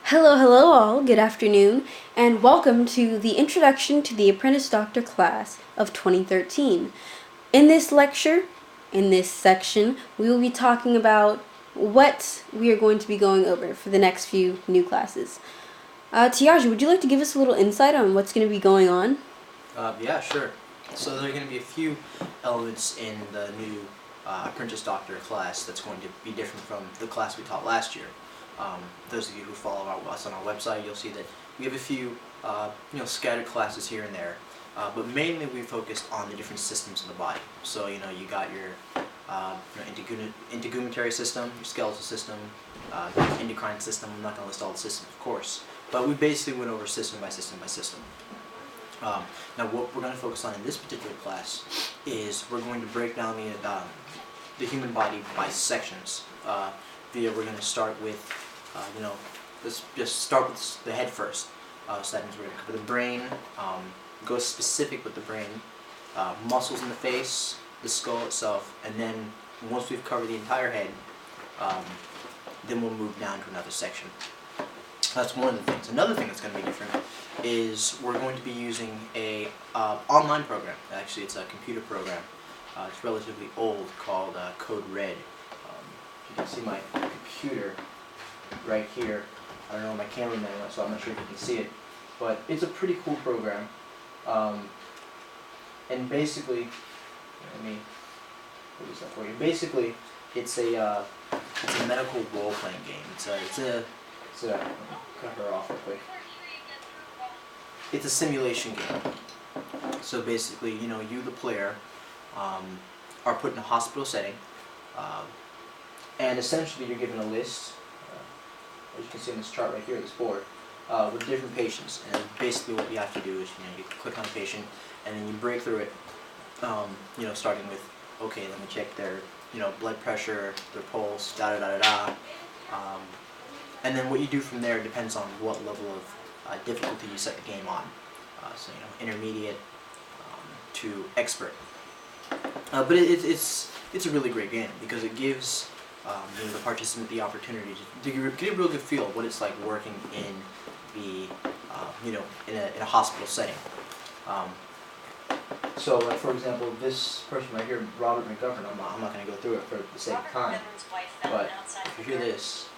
Hello, hello all, good afternoon, and welcome to the Introduction to the Apprentice Doctor class of 2013. In this lecture, in this section, we will be talking about what we are going to be going over for the next few new classes. Tiaja, would you like to give us a little insight on what's going to be going on? Yeah, sure. So there are going to be a few elements in the new Apprentice Doctor class that's going to be different from the class we taught last year. Those of you who follow us on our website, you'll see that we have a few scattered classes here and there, but mainly we focused on the different systems of the body. So you got your integumentary system, your skeletal system, endocrine system. I'm not going to list all the systems, of course, but we basically went over system by system by system. Now what we're going to focus on in this particular class is we're going to break down the human body by sections. We're going to start with, let's just start with the head first. So that means we're going to cover the brain, go specific with the brain, muscles in the face, the skull itself, and then once we've covered the entire head, then we'll move down to another section. That's one of the things. Another thing that's going to be different is we're going to be using a online program. Actually, it's a computer program. It's relatively old, called Code Red. You can see my computer right here. I don't know my cameraman, so I'm not sure if you can see it, but it's a pretty cool program. And basically, let me put this up for you. Basically, it's a medical role-playing game. It's a cut her off real quick. It's a simulation game. So basically, you the player are put in a hospital setting, and essentially you're given a list, as you can see on this chart right here, this board, with different patients. And basically what you have to do is you click on a patient, and then you break through it. Starting with, okay, let me check their blood pressure, their pulse, da da da da da. And then what you do from there depends on what level of difficulty you set the game on. So intermediate to expert. But it's a really great game because it gives the participant the opportunity to get a real good feel of what it's like working in the in a hospital setting. So, like for example, this person right here, Robert McGovern. I'm not going to go through it for the sake of time, but if you hear this.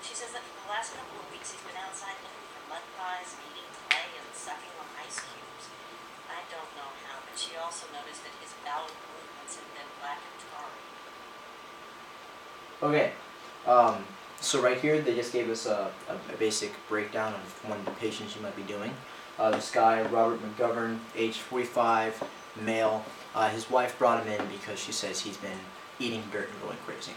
She says that for the last couple of weeks he's been outside looking for mud pies, eating clay, and sucking on ice cubes. I don't know how, but she also noticed that his bowel movements have been black and tarry. Okay, so right here they just gave us a basic breakdown of one of the patients you might be doing. This guy, Robert McGovern, age 45, male. His wife brought him in because she says he's been eating dirt and going crazy.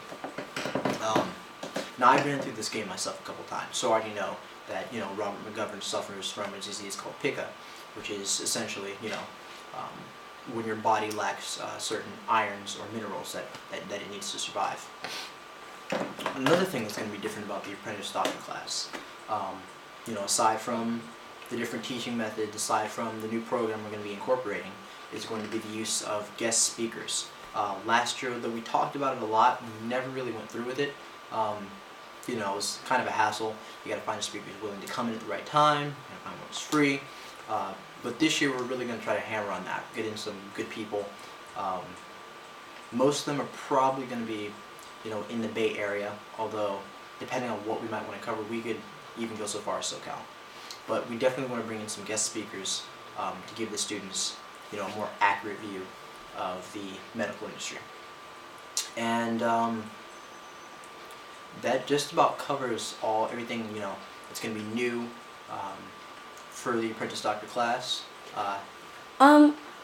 Now I've been through this game myself a couple times, so I already know that Robert McGovern suffers from a disease called pica, which is essentially when your body lacks certain irons or minerals that it needs to survive. Another thing that's going to be different about the Apprentice Doctor class, aside from the different teaching methods, aside from the new program we're going to be incorporating, is going to be the use of guest speakers. Last year, though we talked about it a lot, we never really went through with it. It was kind of a hassle. You got to find a speaker who's willing to come in at the right time. You got to find one who's free. But this year we're really going to try to hammer on that. Get in some good people. Most of them are probably going to be, in the Bay Area. Although, depending on what we might want to cover, we could even go so far as SoCal. But we definitely want to bring in some guest speakers to give the students, a more accurate view of the medical industry. And that just about covers everything that's going to be new for the Apprentice Doctor class.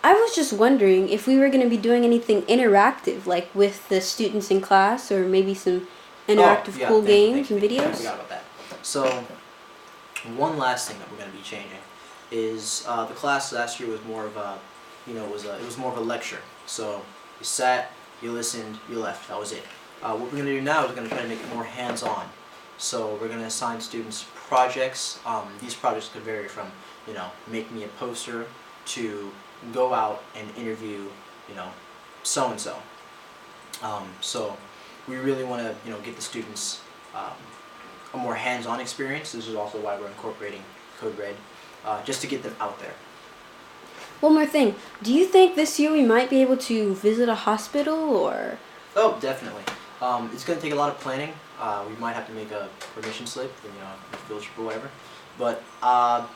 I was just wondering if we were going to be doing anything interactive, like with the students in class, or maybe some interactive cool games and videos. I forgot about that. So, one last thing that we're going to be changing is the class last year was more of a, it was more of a lecture. So you sat, you listened, you left. That was it. What we're going to do now is we're going to try to make it more hands-on. So we're going to assign students projects. These projects could vary from, make me a poster to go out and interview, so-and-so. So we really want to, get the students a more hands-on experience. This is also why we're incorporating Code Red, just to get them out there. One more thing. Do you think this year we might be able to visit a hospital or? Oh, definitely. It's going to take a lot of planning. We might have to make a permission slip, a field trip or whatever. But I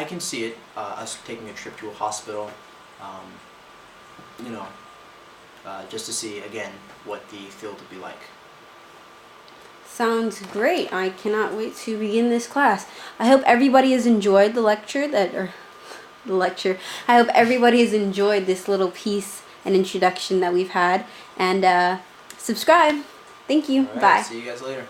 can see it, us taking a trip to a hospital, just to see, again, what the field would be like. Sounds great. I cannot wait to begin this class. I hope everybody has enjoyed the lecture I hope everybody has enjoyed this little piece and introduction that we've had. And subscribe. Thank you. All right, Bye. see you guys later.